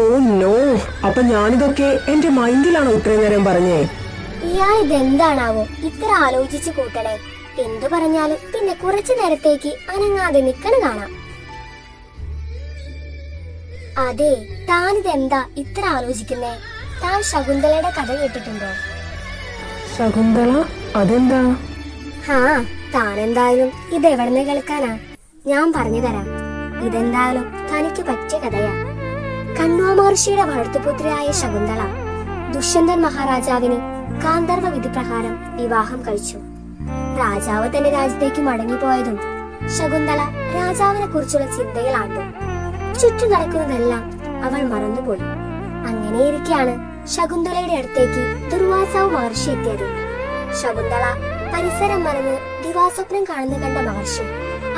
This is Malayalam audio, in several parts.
ഓ നോ, അപ്പൊ ഞാനിതൊക്കെ എന്റെ മൈൻഡിലാണോ ഇത്രയും നേരം പറഞ്ഞേ? ഇയാൾ ഇതെന്താണാവോ ഇത്ര ആലോചിച്ചു കൂട്ടണേ. എന്തു പറഞ്ഞാലും പിന്നെ കുറച്ചു നേരത്തേക്ക് അനങ്ങാതെ നിക്കണ കാണാം. അതെ, താനിതെന്താ ഇത്ര ആലോചിക്കുന്നേ? താൻ ശകുന്തളയുടെ കഥ കേട്ടിട്ടുണ്ടോ? ശകുന്തള? അതെന്താ? താനെന്തായാലും ഇതെവിടുന്ന് കേൾക്കാനാ? ഞാൻ പറഞ്ഞു തരാം. ഇതെന്തായാലും തനിക്ക് പറ്റിയ കഥയാ. കണ്വ മഹർഷിയുടെ വളർത്തുപുത്രിയായ ശകുന്തള ദുഷ്യന്തൻ മഹാരാജാവിന് ഗാന്ധർവ വിധി പ്രകാരം വിവാഹം കഴിച്ചു. രാജാവ് തന്റെ രാജ്യത്തേക്ക് മടങ്ങിപ്പോയതും ശകുന്തള രാജാവിനെ കുറിച്ചുള്ള ചിന്തകളാണ്ടു. ചുറ്റും നടക്കുന്നതെല്ലാം അവൾ മറന്നുപോയി. അങ്ങനെയിരിക്കെയാണ് ശകുന്തളയുടെ അടുത്തേക്ക് ദുർവാസാവ് മഹർഷി എത്തിയത്. ശകുന്തള പരിസരം മറന്ന് ദിവാസ്വപ്നം കണ്ട മഹർഷി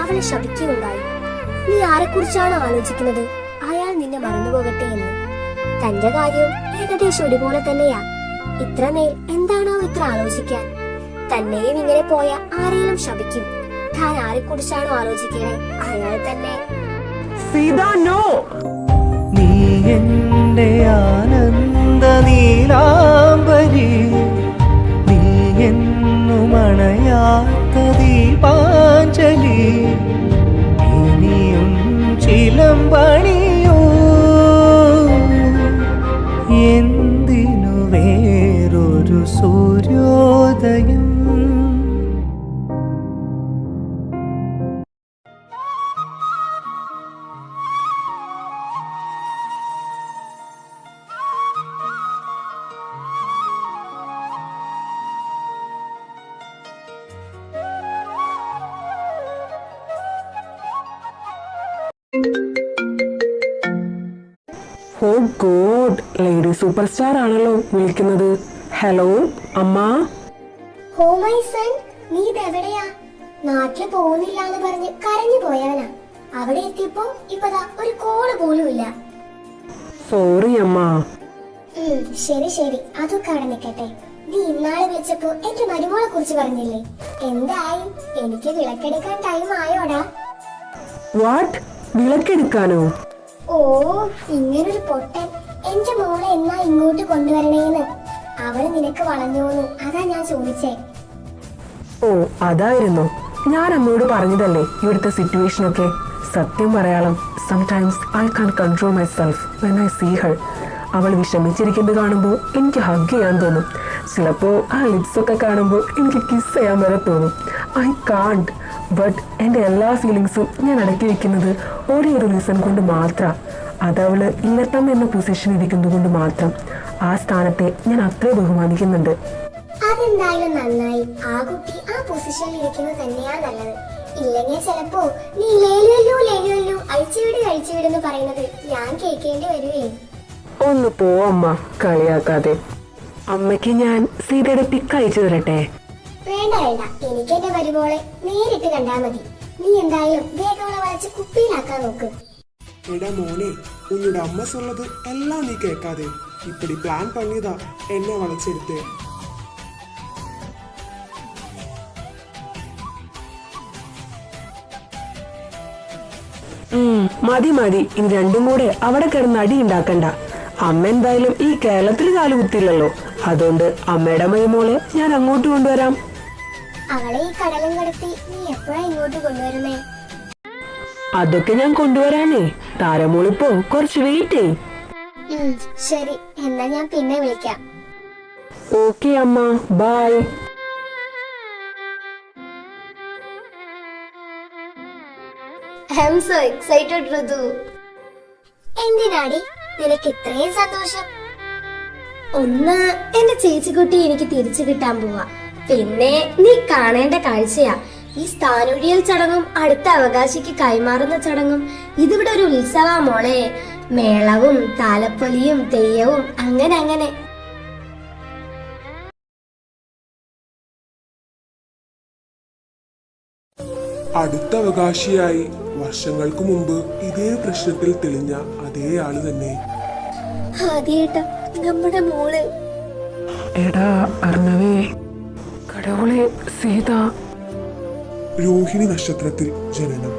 അവളെ ശപിക്കുകയുണ്ടായി. നീ ആരെക്കുറിച്ചാണോ ആലോചിക്കുന്നത്? അയാൾ നിന്നെ മറന്നുപോകട്ടെ എന്ന്. തന്റെ കാര്യവും ഏകദേശം ഒരുപോലെ തന്നെയാ. ഇത്രമേൽ എന്താണോ ഇത്ര ആലോചിക്കാൻ? തന്നെയും ഇങ്ങനെ പോയ ആരെയും ശപിക്കും. താൻ ആരെക്കുറിച്ചാണോ ആലോചിക്കണേ അയാൾ തന്നെ. സീതാ, നോ! നീ എന്റെ ആനന്ദ നീലാംബരി, നീ എന്നും അണയാത്ത ദീപാഞ്ജലി, ഇനിയും ചിലമ്പണിയോ എന്തിനു വേറൊരു സൂര്യോദയം. ഓ ഗോഡ്, ലേഡി സൂപ്പർ സ്റ്റാർ ആണല്ലോ വിളിക്കുന്നത്. ഹലോ അമ്മ. ഓ മൈ സൺ, നീ ഇതെവിടെയാ? നാട്ടില് പോകുന്നില്ല എന്ന് പറഞ്ഞ് കരഞ്ഞു പോയവനാ. അവിടെ എത്തിയപ്പോ ഇപ്പതാ ഒരു കോള് പോലും ഇല്ല. സോറി അമ്മ. ശരി ശരി, അതൊക്കെ അവിടെ നിക്കട്ടെ. നീ ഇന്നാളെ വിളിച്ചപ്പോ എന്റെ മരുമോളെ കുറിച്ച് പറഞ്ഞില്ലേ? എന്തായി? എനിക്ക് വിളക്കെടുക്കാൻ ടൈം ആയോടാ? വാട്ട്? വിളക്കെടുക്കാനോ? ഓ, ഇങ്ങനൊരു പൊട്ടൻ. എന്റെ മോളെ എന്നാ ഇങ്ങോട്ട് കൊണ്ടുവരണേന്ന്. അവള് നിനക്ക് വളഞ്ഞോന്നു, അതാ ഞാൻ ചോദിച്ചേ. ഓ അതായിരുന്നു. ഞാൻ അമ്മയോട് പറഞ്ഞതല്ലേ ഇവിടുത്തെ സിറ്റുവേഷനൊക്കെ. സത്യം പറയാളം, sometimes I can control myself when I see her. അവൾ വിഷമിച്ചിരിക്കുന്നത് കാണുമ്പോൾ എനിക്ക് ഹഗ് ചെയ്യാൻ തോന്നും. ചിലപ്പോൾ ആ ലിപ്സ് ഒക്കെ കാണുമ്പോൾ എനിക്ക് കിസ് ചെയ്യാൻ വരെ തോന്നും. I can't. ബട്ട് എൻ്റെ എല്ലാ ഫീലിങ്സും ഞാൻ അടക്കി വെക്കുന്നത് ഒരേ ഒരു റീസൺ കൊണ്ട് മാത്രം. അതവള് ഇല്ലത്തമ്മ എന്ന പൊസിഷൻ ഇരിക്കുന്നത് കൊണ്ട് മാത്രം. ആ സ്ഥാനത്തെ ഞാൻ അത്ര ബഹുമാനിക്കുന്നുണ്ട്. അതെന്തായാലും നന്നായി. ആ കുട്ടി ആ പൊസിഷനിൽ ഇരിക്കുന്നത് തന്നെയാ നല്ലത്. ഇല്ലെങ്കിൽ ചിലപ്പോ നീ ലേലുവല്ലു അഴിച്ചുവിടെന്ന് പറയുന്നത് ഞാൻ കേൾക്കേണ്ടി വരുവേ. ഒന്ന് പോ അമ്മ, കളിയാക്കാതെ. അമ്മയ്ക്ക് ഞാൻ സീതയുടെ പിക്ക് അയച്ചു തരട്ടെ? വേണ്ട വേണ്ട, എനിക്ക് എന്റെ മരുമോളെ നേരിട്ട് കണ്ടാ മതി. നീ എന്തായാലും വേഗം വളച്ച് കുപ്പിയിലാക്കാൻ നോക്ക്. എടാ മോനെ, ഉന്നോട് അമ്മ சொல்றது എല്ലാം നീ കേൾക്കാതെ இப்படி பிளான் பண்ணிதா എന്നെ വളച്ചെടുത്തേ. മതി മതി, ഇനി രണ്ടും കൂടെ അവിടെ കിടന്ന് അടി ഉണ്ടാക്കണ്ട. അമ്മ എന്തായാലും ഈ കേരളത്തിൽ കാലുകുത്തില്ലല്ലോ. അതുകൊണ്ട് അമ്മയുടെ മരുമോളെ ഞാൻ അങ്ങോട്ട് കൊണ്ടുവരാം. അവളെ ഈ കടലും കടത്തി നീ എപ്പോഴാ ഇങ്ങോട്ട് കൊണ്ടുവരുന്നേ? അതൊക്കെ ഞാൻ കൊണ്ടുവരാനേ. താരമോളിപ്പോ കുറച്ച് വെയിറ്റ് ചെയ്. ശരി, എന്നാ ഞാൻ പിന്നെ വിളിക്കാം. ഓക്കെ അമ്മ, bye. I am so excited Ritu. എന്തിനാടി നിനക്ക് ഇത്രയും സന്തോഷം? ഒന്ന്, എന്റെ ചേച്ചിക്കുട്ടി എനിക്ക് തിരിച്ചു കിട്ടാൻ പോവാ. പിന്നെ നീ കാണേണ്ട കാഴ്ചയാ ഈ സ്ഥാനൊഴിയൽ ചടങ്ങും അടുത്ത അവകാശിക്ക് കൈമാറുന്ന ചടങ്ങും. ഇതിവിടെ ഒരു ഉത്സവാ മോളെ. മേളവും താലപ്പൊലിയും തെയ്യവും അങ്ങനെ അങ്ങനെ. അടുത്ത അവകാശിയായി വർഷങ്ങൾക്ക് മുമ്പ് ഇതേ പ്രശ്നത്തിൽ തെളിഞ്ഞ അതേ ആള് തന്നെ. ആദ്യേട്ടാ, നമ്മുടെ മോള്. എടാ അർണവേ, കടവുളെ സീത. രോഹിണി നക്ഷത്രത്തിൽ ജനനം.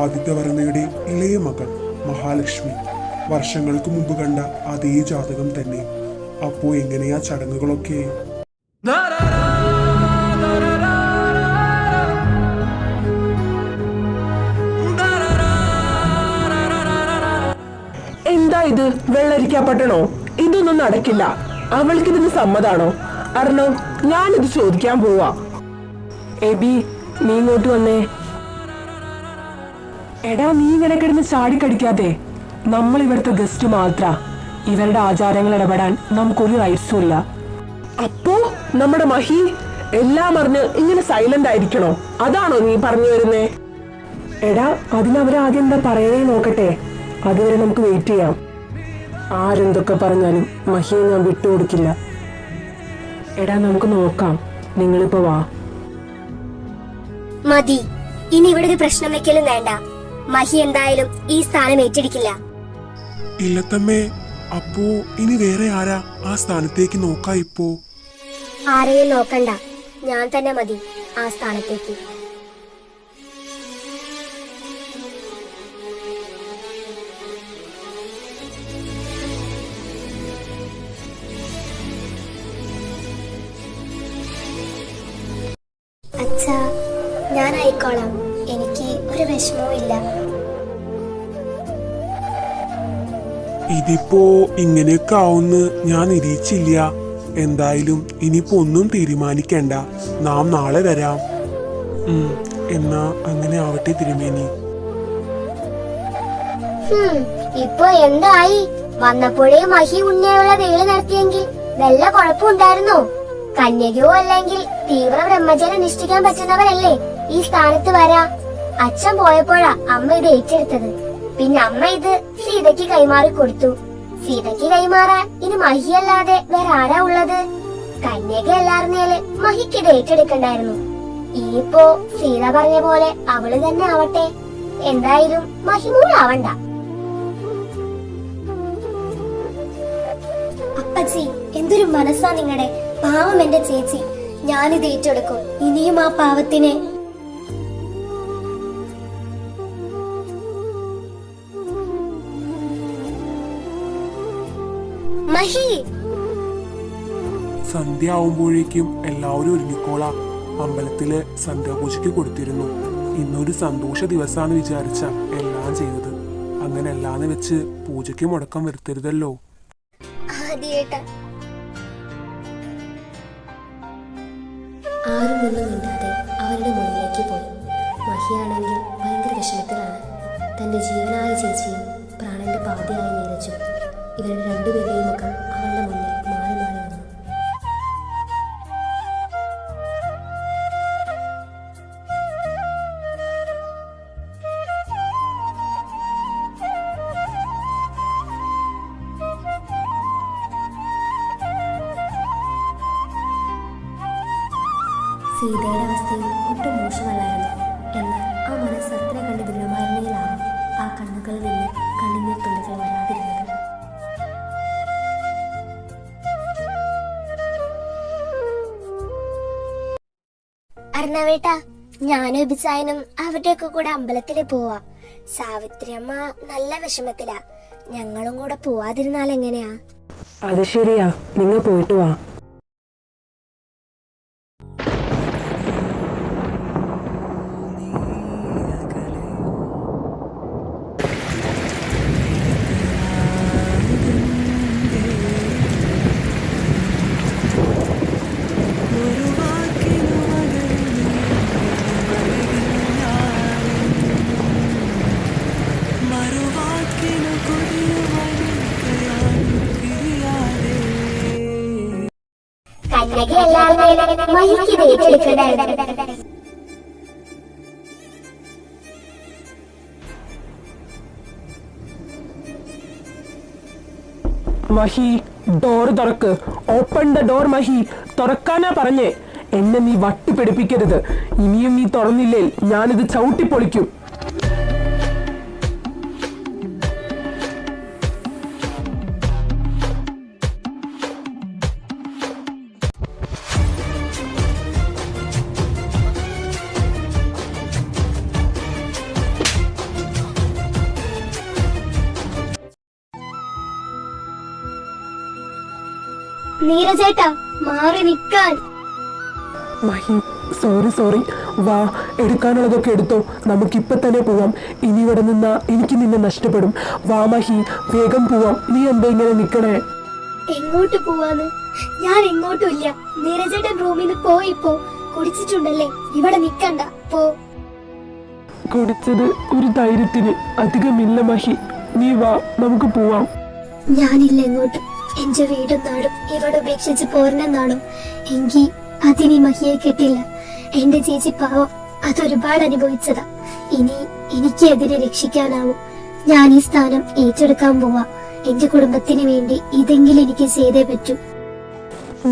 ആദിത്യവർമ്മയുടെ ഇളയ മകൾ മഹാലക്ഷ്മി. വർഷങ്ങൾക്ക് മുമ്പ് കണ്ട അതേ ജാതകം തന്നെ. അപ്പോ എങ്ങനെയാ ചടങ്ങുകളൊക്കെ? എന്താ ഇത്, വെള്ളരിക്കാപ്പട്ടണോ? ഇതൊന്നും നടക്കില്ല. അവൾക്കിതിന് സമ്മതാണോ? അർണവ്, ഞാനിത് ചോദിക്കാൻ പോവാ. എബി, നീ ഇങ്ങോട്ട് വന്നേ. എടാ, നീ ഇങ്ങനെ കിടന്ന് ചാടിക്കടിക്കാതെ. നമ്മൾ ഇവിടുത്തെ ഗസ്റ്റ് മാത്ര. ഇവരുടെ ആചാരങ്ങൾ ഇടപെടാൻ നമുക്കൊരു റൈറ്റ്സും ഇല്ല. അപ്പോ നമ്മുടെ മഹി എല്ലാം അറിഞ്ഞ് ഇങ്ങനെ സൈലന്റ് ആയിരിക്കണോ? അതാണോ നീ പറഞ്ഞു വരുന്നേ? എടാ, അതിനവരാദ്യം എന്താ പറയണേ നോക്കട്ടെ. അതുവരെ നമുക്ക് വെയിറ്റ് ചെയ്യാം. ആരെന്തൊക്കെ പറഞ്ഞാലും മഹിയെ ഞാൻ വിട്ടുകൊടുക്കില്ല. എടാ, നമുക്ക് നോക്കാം. നിങ്ങളിപ്പോ വാ. മതി, ഇനി ഇവിടെ ഒരു പ്രശ്നം വെക്കലും വേണ്ട. മഹി എന്തായാലും ഈ സ്ഥാനം ഏറ്റെടുക്കില്ല. ഇല്ലത്തമ്മേ, അപ്പോ ഇനി വേറെ ആരാ ആ സ്ഥാനത്തേക്ക് നോക്കാ? ഇപ്പോ ആരെയും നോക്കണ്ട, ഞാൻ തന്നെ മതി ആ സ്ഥാനത്തേക്ക്. അച്ഛാ, ഞാൻ ആയിക്കോളാം. എനിക്ക് ഒരു വിഷമവും ഇല്ല. ഇതിപ്പോ ഇങ്ങനെയൊക്കെ ആവുന്ന് ഞാൻ നിരീക്ഷിച്ചില്ല. എന്തായാലും ഇനിയിപ്പോ ഒന്നും തീരുമാനിക്കണ്ട. നാം നാളെ വരാം. എന്നാ അങ്ങനെ ആവട്ടെ തിരുമേനി. ഇപ്പൊ എന്തായി? വന്നപ്പോഴേ മഹി ഉണ്ണിയുള്ള വേളി നടത്തിയെങ്കിൽ വല്ല കുഴപ്പമുണ്ടായിരുന്നോ? കന്യകയോ അല്ലെങ്കിൽ തീവ്ര ബ്രഹ്മചര്യം അനുഷ്ഠിക്കാൻ പറ്റുന്നവരല്ലേ ഈ സ്ഥാനത്ത് വരാ. അച്ഛൻ പോയപ്പോഴാ അമ്മ ഇത് ഏറ്റെടുത്തത്. പിന്നെ അമ്മ ഇത് സീതയ്ക്ക് കൈമാറി കൊടുത്തു. സീതയ്ക്ക് കൈമാറാൻ ഇനി മഹിയല്ലാതെ വേറെ ആരാ ഉള്ളത്? കന്യക അല്ലായിരുന്നേല് മഹിക്ക് ഇത് ഏറ്റെടുക്കണ്ടായിരുന്നു. ഇനിയിപ്പോ സീത പറഞ്ഞ പോലെ അവള് തന്നെ ആവട്ടെ. എന്തായാലും മഹിമൂലാവണ്ട. അപ്പച്ചി, എന്തൊരു മനസ്സാ നിങ്ങളുടെ. പാവം എന്റെ ചേച്ചി. ഞാനിത് ഏറ്റെടുക്കും. ഇനിയും ആ പാവത്തിനെ. മഹി, സന്ധ്യ ആവുമ്പോഴേക്കും എല്ലാവരും ഒരുങ്ങിക്കോളാം. അമ്പലത്തില് സന്ധ്യാപൂജയ്ക്ക് കൊടുത്തിരുന്നു. ഇന്നൊരു സന്തോഷ ദിവസമാണ് വിചാരിച്ച എല്ലാം ചെയ്തത്. അങ്ങനെ എല്ലാന്ന് വെച്ച് പൂജയ്ക്ക് മുടക്കം വരുത്തരുതല്ലോ. ആരും ഒന്നും മിണ്ടാതെ അവരുടെ മുന്നിലേക്ക് പോയി. മഹിയാണെങ്കിൽ ഭയങ്കര വിഷമത്തിലാണ്. തന്റെ ജീവനായ ചേച്ചിയും പ്രാണന്റെ പാതിയായ നീരജും. ഇവരുടെ രണ്ടുപേരുടെയും മുഖം അവളുടെ മുന്നിൽ മാറി മാറി വന്നു. സീതയുടെ അവസ്ഥയും ഒട്ടും മോശമല്ലായിരുന്നു. എന്നാൽ ആ മനസ്സ് അത്ര കണ്ട് ദൃഢമായിരുന്നതിലാവും ആ കണ്ണുകളിൽ നിന്ന് കണ്ണുനീർ തുള്ളികൾ വരാതിരുന്നത്. അർണവേട്ടാ, ഞാനും എബിച്ചായനും അവരുടെയൊക്കെ കൂടെ അമ്പലത്തില് പോവാ. സാവിത്രി അമ്മ നല്ല വിഷമത്തിലാ. ഞങ്ങളും കൂടെ പോവാതിരുന്നാൽ എങ്ങനെയാ? അത് ശരിയാ, നിങ്ങൾ പോയിട്ട് വാ. മഹി, ഡോർ തുറക്ക്. Open the door Mahi. തുറക്കാനാ പറഞ്ഞേ. എന്നെ നീ വട്ടിപ്പിടിപ്പിക്കരുത്. ഇനിയും നീ തുറന്നില്ലേ ഞാനിത് ചവിട്ടിപ്പൊളിക്കും. നീരജേട്ടാ മാറി നിക്കാൻ. മഹി സോറി വാ, എടുക്കാനുള്ളതൊക്കെ എടുത്തോ, നമുക്കിപ്പൊ തന്നെ പോവാം. ഇനി ഇവിടെ നിന്നാ എനിക്ക് നിന്നെ നഷ്ടപ്പെടും. വാ മഹി, വേഗം പോവാം. നീ എന്താ ഇങ്ങനെ നിക്കണേ? എങ്ങോട്ട് പോവാന്ന്? ഞാൻ എങ്ങോട്ടും ഇല്ല. നീരജേട്ടൻ റൂമിൽ നിന്ന് പോയിപ്പോ. കുടിച്ചിട്ടുണ്ടല്ലേ, ഇവിടെ നിക്കണ്ട, പോ. കുടിച്ചത് ഒരു ധൈര്യത്തിന്, അധികമില്ല മഹി. നീ വാ, നമുക്ക് പോവാം. ഞാനില്ല എങ്ങോട്ടും. എന്റെ വീടും നാടും ഇവിടെ ഉപേക്ഷിച്ച് പോരണെന്നാണോ? എങ്കി അതിനി മഹിയെ കിട്ടില്ല. എന്റെ ചേച്ചി പാവം അതൊരുപാട് അനുഭവിച്ചതാ. ഇനി എനിക്ക് അതിനെ രക്ഷിക്കാനാവും. ഞാൻ ഈ സ്ഥാനം ഏറ്റെടുക്കാൻ പോവാ. എന്റെ കുടുംബത്തിന് വേണ്ടി ഇതെങ്കിലും എനിക്ക് ചെയ്തേ പറ്റൂ.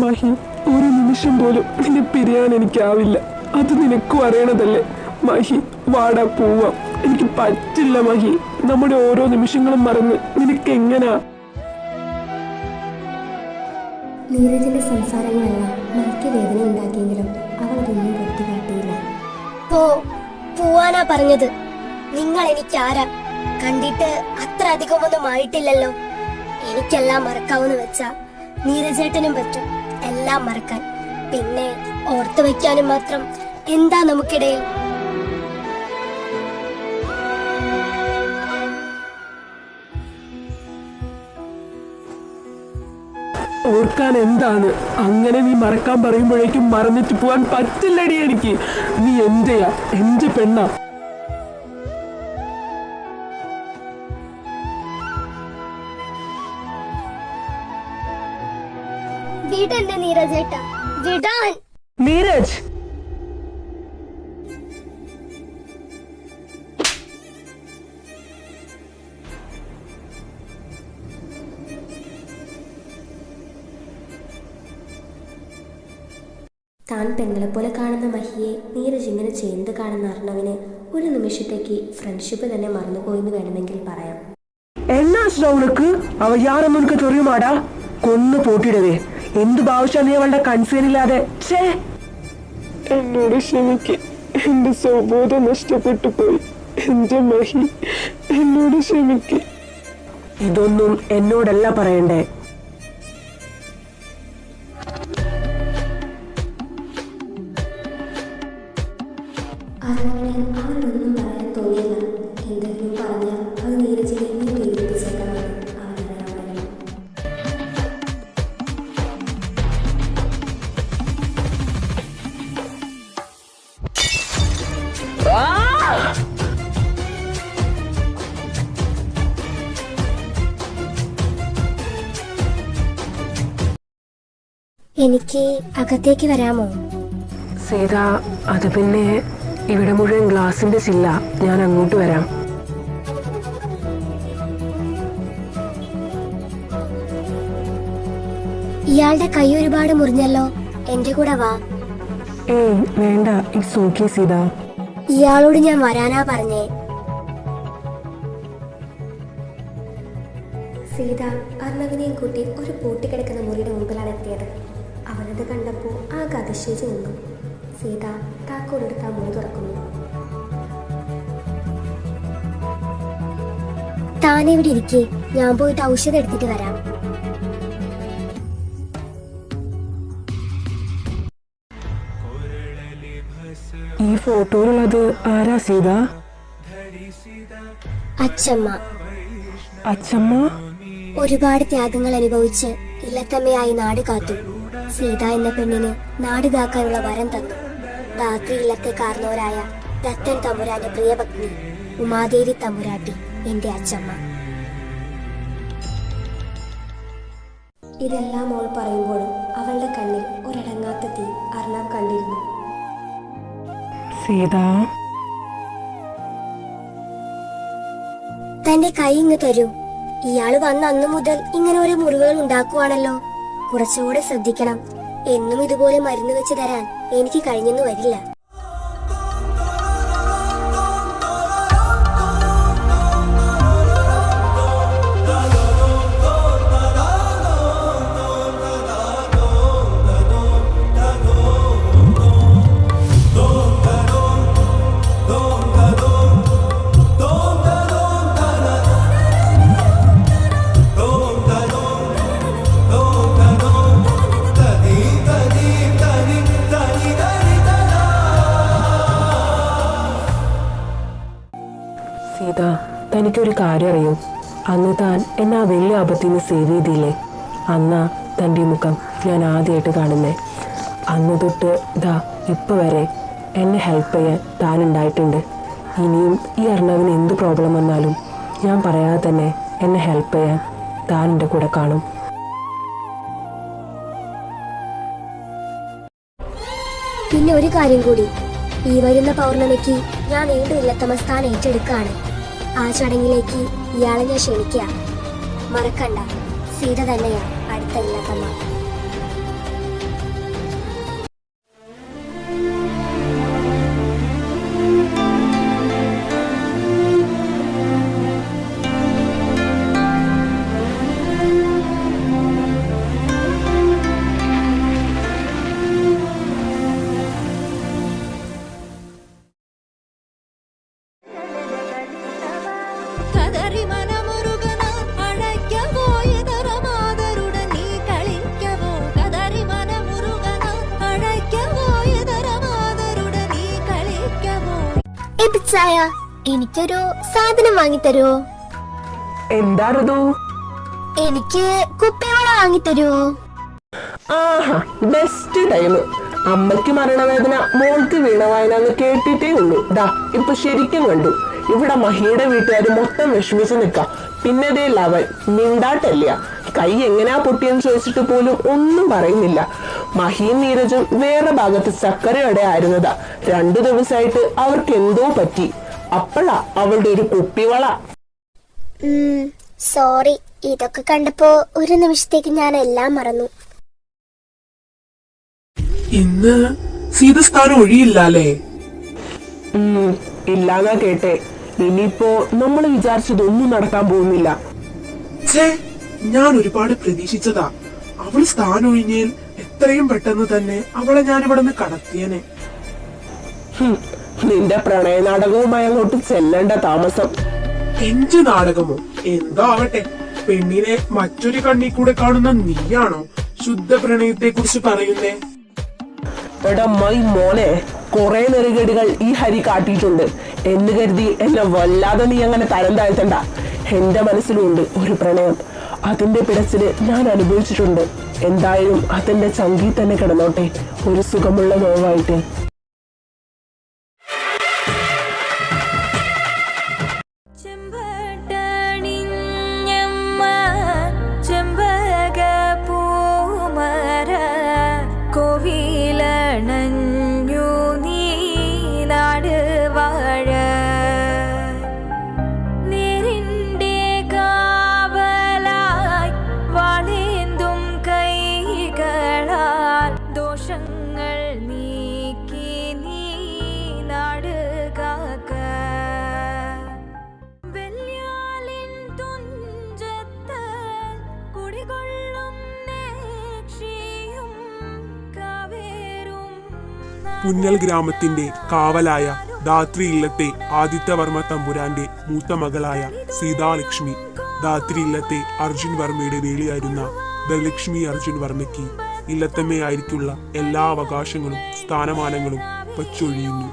മഹി, ഒരു നിമിഷം പോലും നിന്നെ പിരിയാൻ എനിക്കാവില്ല. അത് നിനക്കും അറിയണതല്ലേ. മഹി വാടാ, പോവാം. എനിക്ക് പറ്റില്ല മഹി. നമ്മുടെ ഓരോ നിമിഷങ്ങളും മറന്ന് നിനക്ക് എങ്ങനാ? നീരജിന്റെ സംസാരങ്ങളെല്ലാം മഹിക്ക് വേദന ഉണ്ടാക്കിയെങ്കിലും അവൾ അതൊന്നും പുറത്തു കാട്ടിയില്ല. പോവാനാ പറഞ്ഞത്. നിങ്ങൾ എനിക്ക് ആരാ? കണ്ടിട്ട് അത്ര അധികമൊന്നും ആയിട്ടില്ലല്ലോ. എനിക്കെല്ലാം മറക്കാവുന്ന വെച്ചാ നീരജേട്ടനും പറ്റും എല്ലാം മറക്കാൻ. പിന്നെ ഓർത്തു വെക്കാനും മാത്രം എന്താ നമുക്കിടയിൽ? ഓർക്കാൻ എന്താണ്? അങ്ങനെ നീ മറക്കാൻ പറയുമ്പോഴേക്കും മറന്നിട്ട് പോവാൻ പറ്റില്ലടി എനിക്ക്. നീ എന്റെയാ, എന്റെ പെണ്ണാ. വിടന്നെ നീരജേട്ടാ, വിടാൻ. നീരജ്, താൻ പെങ്ങളെപ്പോലെ കാണുന്ന മഹിയെ നീരജ് ഇങ്ങനെ ചെയ്യുന്നത് കാണുന്ന അർണവിന് ഒരു നിമിഷത്തേക്ക് ഫ്രണ്ട്ഷിപ്പ് തന്നെ മറന്നുപോയെന്ന് വേണമെങ്കിൽ പറയാം. എന്നാ ഉനക്ക് അവ യാരെന്ന് ഉനക്ക് ചൊറിയുമാടാ? കൊന്നു പോട്ടിടവേ. എന്ത് ഭാവശ്യ നീ അവളുടെ കൺസേൺ ഇല്ലാതെ? എന്നോട് ക്ഷമിക്ക്, എന്റെ സ്വബോധം നഷ്ടപ്പെട്ടു പോയി. എന്റെ മഹി, എന്നോട് ക്ഷമിക്ക്. ഇതൊന്നും എന്നോടല്ല പറയണ്ടേ. അർണവിന് അവരോടൊന്നും പറയാൻ തോന്നിയില്ല. എന്തെങ്കിലും പറഞ്ഞാൽ അത് നീരജിനെ പേടിപ്പിച്ചേക്കാമെന്ന് അവനറിയാമായിരുന്നു. എനിക്ക് അകത്തേക്ക് വരാമോ? സീത, അത് പിന്നെ ഇവിടെ മുഴുവൻ ഗ്ലാസിന്റെ ചില്ല. ഞാൻ അങ്ങോട്ട് വരാം. ഇയാളുടെ കൈ ഒരുപാട് മുറിഞ്ഞല്ലോ. എന്റെ കൂടെ വാ. ഏയ് വേണ്ട, ഇറ്റ്സ് ഓക്കേ സീത. ഇയാളോട് ഞാൻ വരാനാ പറഞ്ഞേ. സീത അർണവിനെയും കൂട്ടി ഒരു പൂട്ടിക്കിടക്കുന്ന മുറിയുടെ മുമ്പിലാണ് എത്തിയത്. അവനത് കണ്ടപ്പോൾ ആകെ അതിശയിച്ചു നിന്നു. സീത താക്കോലെടുത്ത് ആ മുറി തുറക്കുന്നു. താനെവിടെ ഇരിക്കേ, ഞാൻ പോയിട്ട് ഔഷധം എടുത്തിട്ട് വരാം. ഈ ഫോട്ടോയിലുള്ളത് ആരാ സീത? അച്ചമ്മ. അച്ചമ്മ? ഒരുപാട് ത്യാഗങ്ങൾ അനുഭവിച്ച് ഇല്ലത്തമ്മയായി നാട് കാത്തു. സീത എന്ന പെണ്ണിന് നാട് കാക്കാനുള്ള വരം തന്നു. രാത്രി ഇല്ലത്തെ കാർന്നോരായ ദത്തൻ തമ്പുരാന്റെ പ്രിയപത്നി ഉമാദേവി തമ്പുരാട്ടി എന്റെ അച്ചമ്മ. ഇതെല്ലാം മോൾ പറയുമ്പോഴും അവളുടെ കണ്ണിൽ ഒരടങ്ങാത്ത തീ അർണവ് കണ്ടിരുന്നു. സീത, തന്റെ കൈ ഇങ്ങ് തരൂ. ഇയാള് വന്ന അന്നു മുതൽ ഇങ്ങനെ ഓരോ മുറിവുകൾ ഉണ്ടാക്കുവാണല്ലോ. കുറച്ചുകൂടെ ശ്രദ്ധിക്കണം. എന്നും ഇതുപോലെ മരുന്ന് വെച്ച് തരാൻ എനിക്ക് കഴിഞ്ഞെന്ന് വരില്ല. എനിക്കൊരു കാര്യം അറിയൂ. അന്ന് താൻ എന്നെ ആ വലിയ ആപത്തിൽ നിന്ന് സേവ് ചെയ്തില്ലേ? അന്നാ തൻ്റെ മുഖം ഞാൻ ആദ്യമായിട്ട് കാണുന്നേ. അന്ന് തൊട്ട് ഇതാ ഇപ്പം വരെ എന്നെ ഹെൽപ്പ് ചെയ്യാൻ താൻ ഉണ്ടായിട്ടുണ്ട്. ഇനിയും ഈ അർണവിന് എന്ത് പ്രോബ്ലം വന്നാലും ഞാൻ പറയാതെ തന്നെ എന്നെ ഹെൽപ്പ് ചെയ്യാൻ താൻ എൻ്റെ കൂടെ കാണും. പിന്നെ ഒരു കാര്യം കൂടി, ഈ വരുന്ന പൗർണമിക്ക് ഞാൻ വീണ്ടും ഇല്ലത്തമ്മ സ്ഥാനം ഏറ്റെടുക്കുകയാണ്. ആ ചടങ്ങിലേക്ക് ഇയാളെ ഞാൻ ക്ഷണിക്കുക. മറക്കണ്ട, സീത തന്നെയാ അടുത്ത ഇല്ലത്തമ്മ. എനിക്കൊരു സാധനം വാങ്ങിത്തരുവോ? എന്താണത്? എനിക്ക് കുപ്പിവള വാങ്ങിത്തരുവോ? ആഹാ, ബെസ്റ്റ് ടൈം. അമ്മയ്ക്ക് മരണവേദന, മോൾക്ക് വീണവായന എന്ന് കേട്ടിട്ടേ ഉള്ളൂ. ദാ ഇപ്പൊ ശരിക്കും കണ്ടു. ഇവിടെ മഹിയുടെ വീട്ടുകാർ മൊത്തം വിഷമിച്ച് നിൽക്കാം. പിന്നെ ദേ ലവൻ മിണ്ടാട്ടല്ല. കൈ എങ്ങനെയാ പൊട്ടിയെന്ന് ചോദിച്ചിട്ട് പോലും ഒന്നും പറയുന്നില്ല. മഹിയും നീരജും വേറെ ഭാഗത്ത് ചക്കരയോടെ ആയിരുന്നതാ. 2 ദിവസമായിട്ട് അവർക്ക് എന്തോ പറ്റി. അപ്പഴാ അവളുടെ ഒരു കുപ്പിവള. സോറി, ഇതൊക്കെ കണ്ടപ്പോ ഒരു നിമിഷത്തേക്ക് ഞാൻ എല്ലാം മറന്നു. ഇന്ന് സീതസ്ഥാനം ഒഴിയില്ലാലേ? ഇല്ലാന്നാ കേട്ടെ. ഇനിയിപ്പോ നമ്മൾ വിചാരിച്ചതൊന്നും നടക്കാൻ പോകുന്നില്ല. ഞാൻ ഒരുപാട് പ്രതീക്ഷിച്ചതാ. അവൾ സ്ഥാനം ഒഴിഞ്ഞാൽ എത്രയും പെട്ടെന്ന് തന്നെ അവളെ ഞാൻ ഇവിടെ നിന്ന് കടത്തിയനെ. നിന്റെ പ്രണയ നാടകവുമായി അങ്ങോട്ട് ചെല്ലേണ്ട താമസം. എന്റെ നാടകമോ? എന്തോ ആവട്ടെ. പെണ്ണിനെ മറ്റൊരു കണ്ണി കൂടെ കാണുന്ന നീയാണോ ശുദ്ധ പ്രണയത്തെ കുറിച്ച് പറയുന്നേ? എടാ മൈ മോനെ, കുറെ നെറുകേടുകൾ ഈ ഹരി കാട്ടിയിട്ടുണ്ട് എന്ന് കരുതി എന്നെ വല്ലാതെ നീ അങ്ങനെ തരം താഴ്ത്തണ്ട. എന്റെ മനസ്സിലുണ്ട് ഒരു പ്രണയം. അതിന്റെ പിടച്ചില് ഞാൻ അനുഭവിച്ചിട്ടുണ്ട്. എന്തായാലും അതിന്റെ ചങ്കി തന്നെ കിടന്നോട്ടെ, ഒരു സുഖമുള്ള നോവായിട്ട്. പുന്നൽ ഗ്രാമത്തിന്റെ കാവലായ ധാത്രി ഇല്ലത്തെ ആദിത്യവർമ്മ തമ്പുരാന്റെ മൂത്ത മകളായ സീതാലക്ഷ്മി ധാത്രി ഇല്ലത്തെ അർജുൻ വർമ്മയുടെ വേളിയായിരുന്ന ധനലക്ഷ്മി അർജുൻ വർമ്മയ്ക്ക് ഇല്ലത്തമ്മയായിരിക്കുള്ള എല്ലാ അവകാശങ്ങളും സ്ഥാനമാനങ്ങളും വച്ചൊഴിയുന്നു.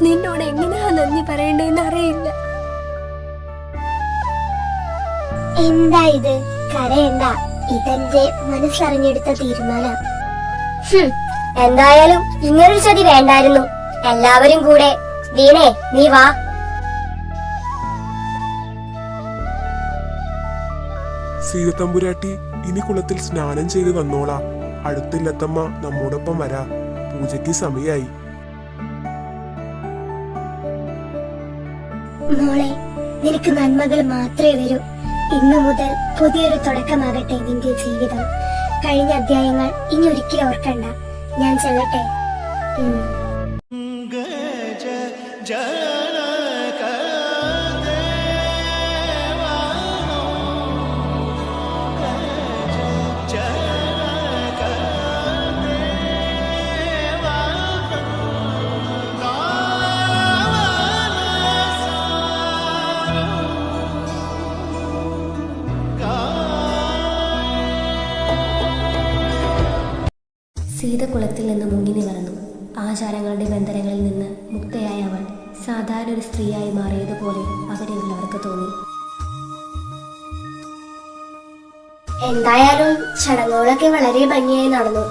നിന്നോട് എങ്ങനെയാ നന്ദി പറയണ്ടെന്ന് അറിയില്ല. എന്താ ഇത്? കരയണ്ട, ഇതെന്റെ മനസ്സറിഞ്ഞെടുത്ത തീരുമാനം. എന്തായാലും ഇങ്ങനൊരു ചതി വേണ്ടായിരുന്നു. എല്ലാവരും കൂടെ. വീണേ, നീ വാ. സീതത്തമ്പുരാട്ടി, ഇനി കുളത്തിൽ സ്നാനം ചെയ്ത് വന്നോളാ. അടുത്തില്ലത്തമ്മ നമ്മോടൊപ്പം വരാ. പൂജയ്ക്ക് സമയായി. മോളെ, നിനക്ക് നന്മകൾ മാത്രമേ വരൂ. ഇന്നു മുതൽ പുതിയൊരു തുടക്കമാകട്ടെ നിന്റെ ജീവിതം. കഴിഞ്ഞ അധ്യായങ്ങൾ ഇനി ഒരിക്കലും ഓർക്കണ്ട. ഞാൻ ചെല്ലട്ടെ. ജീവിതത്തിൽ നിന്ന് മുങ്ങി നിവർന്നു. ആചാരങ്ങളുടെ ബന്ധനങ്ങളിൽ നിന്ന് മുക്തയായ അവൾ സാധാരണ ഒരു സ്ത്രീയായി മാറിയതുപോലെ അവിടെയുള്ളവർക്ക് തോന്നി. എന്തായാലും ചടങ്ങുകളൊക്കെ വളരെ ഭംഗിയായി നടന്നു.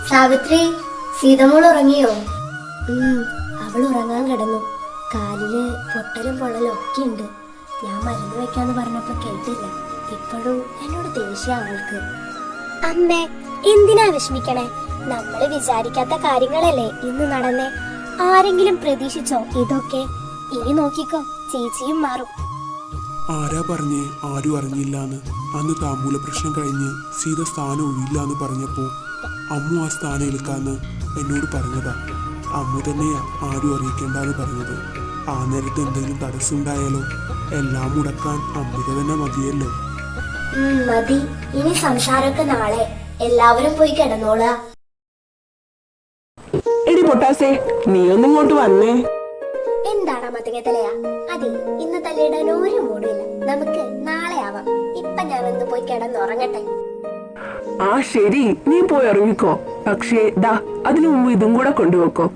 സാവിത്രി, സീതമോൾ ഉറങ്ങിയോ? അവൾ ഉറങ്ങാൻ കിടന്നു. കാലില് പൊട്ടലും പൊള്ളലും ഒക്കെ ഉണ്ട്. ഞാൻ മരുന്ന് വെക്കാന്ന് പറഞ്ഞപ്പോ കേട്ടില്ല. ഇപ്പോഴും എന്നോട് ദേഷ്യ അവൾക്ക്. അമ്മേ, എന്തിനാ വിഷമിക്കണേ? നമ്മള് വിചാരിക്കാത്ത കാര്യങ്ങളല്ലേ ഇന്ന് നടന്നേ. ആരെങ്കിലും പ്രതീക്ഷിച്ചോ ഇതൊക്കെ? ഇനി നോക്കിക്കോ, ചേച്ചിയും മാറും. ആരാ പറഞ്ഞേ ആരും അറിഞ്ഞില്ലാന്ന്? അന്ന് താമ്പൂല പ്രശ്നം കഴിഞ്ഞ് സീത സ്ഥാനം ഒഴിയില്ലാന്ന് പറഞ്ഞപ്പോ അമ്മു ആ സ്ഥാനം എടുക്കാന്ന് എന്നോട് പറഞ്ഞതാ. അമ്മു തന്നെയാ ആരും അറിയിക്കേണ്ടെന്ന് പറഞ്ഞത്. ആ നേരത്തെ എന്തെങ്കിലും തടസ്സമുണ്ടായാലോ? എല്ലാം മുടക്കാൻ അംബിക തന്നെ മതിയല്ലോ. മതി, ഇനി സംസാരമൊക്കെ നാളെ. എല്ലാവരും പോയി കിടന്നോളാ. എടി പൊട്ടാസേ, നീ ഒന്നിങ്ങോട്ട് വന്നേ. എന്താടാ മത്തങ്ങത്തലയാ? അതെ, ഇന്ന് തലയിടാൻ ഒരു മൂടില്ല. നമുക്ക് നാളെ ആവാം. ഇപ്പൊ ഞാനൊന്ന് പോയി കിടന്നുറങ്ങട്ടെ. ആ ശരി, നീ പോയി ഇറങ്ങിക്കോ. പക്ഷേ ദാ അതിനു മുമ്പ് ഇതും കൂടെ കൊണ്ടുവെക്കോ.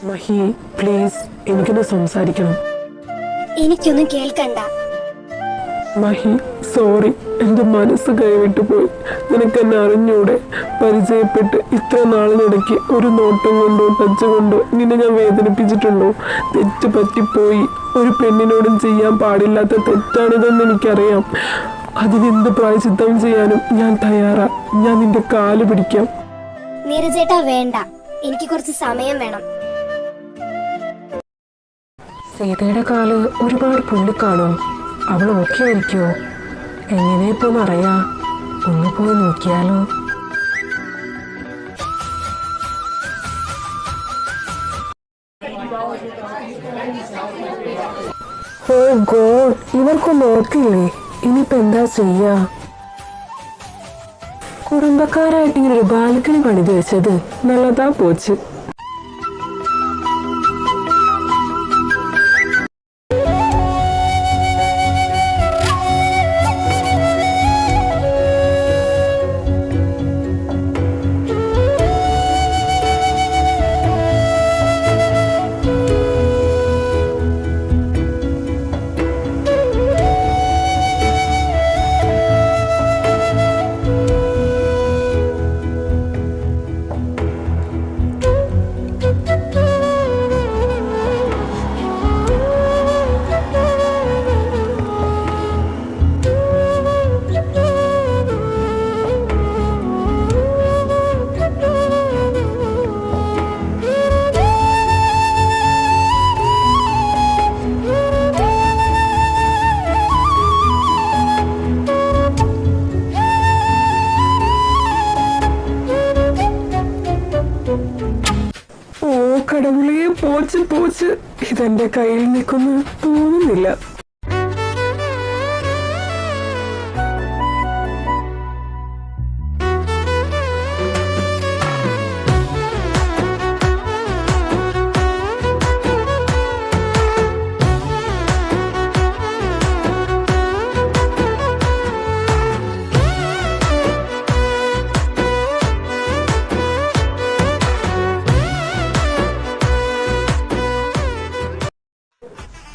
മഹി, പ്ലീസ്, എനിക്കൊന്ന് സംസാരിക്കണം. എനിക്കൊന്നും കേൾക്കണ്ട. മഹി, സോറി, എന്റെ മനസ്സ് കൈവിട്ടു പോയി. നിനക്കെന്നെ അറിഞ്ഞൂടെ? പരിചയപ്പെട്ട് ഇത്ര നാളിനിടയ്ക്ക് ഒരു നോട്ടം കൊണ്ടോ ടച്ച് കൊണ്ടോ നിന്നെ ഞാൻ വേദനിപ്പിച്ചിട്ടുണ്ടോ? തെറ്റ് പറ്റിപ്പോയി. ഒരു പെണ്ണിനോടും ചെയ്യാൻ പാടില്ലാത്ത തെറ്റാണിതെന്ന് എനിക്കറിയാം. അതിനെന്ത് പ്രായശ്ചിത്തം ചെയ്യാനും ഞാൻ തയ്യാറാ. ഞാൻ നിന്റെ കാല് പിടിക്കാം. നീരജേട്ടാ, വേണ്ട. എനിക്ക് കുറച്ച് സമയം വേണം. സീതയുടെ കാല് ഒരുപാട് പുള്ളിക്കാണോ? അവൾ ഓക്കെ ആയിരിക്കോ? എങ്ങനെ ഇപ്പൊ അറിയാ? ഒന്ന് പോയി നോക്കിയാലോ? ഓ ഗോഡ്, ഇവർക്കൊന്നും ഓർക്കില്ലേ? ഇനിയിപ്പോ എന്താ ചെയ്യാ? കുടുംബക്കാരായിട്ട് ഇങ്ങനെ ഒരു ബാൽക്കണി പണിത് വെച്ചത് നല്ലതാ പോച്ച്. കടവുളേ, പോച്ച് പോച്ച്, ഇതെന്റെ കയ്യിൽ നിൽക്കുന്നു തോന്നുന്നില്ല.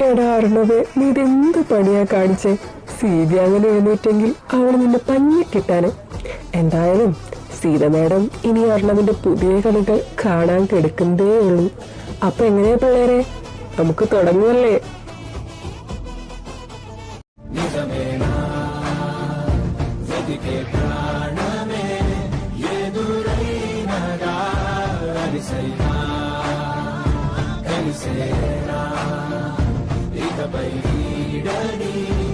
എടാ അർണവേ, നീ ഇതെന്ത് പണിയാ കാണിച്ചേ? സീത അങ്ങനെ എഴുന്നേറ്റെങ്കിൽ അവൾ നിന്നെ പഞ്ഞിക്കിട്ടാണ്. എന്തായാലും സീത മേഡം ഇനി അർണവിന്റെ പുതിയ കളികൾ കാണാൻ കിടക്കുന്നതേ ഉള്ളൂ. അപ്പൊ എങ്ങനെയാ പിള്ളേരെ, നമുക്ക് തുടങ്ങുമല്ലേ? Será, e também irá.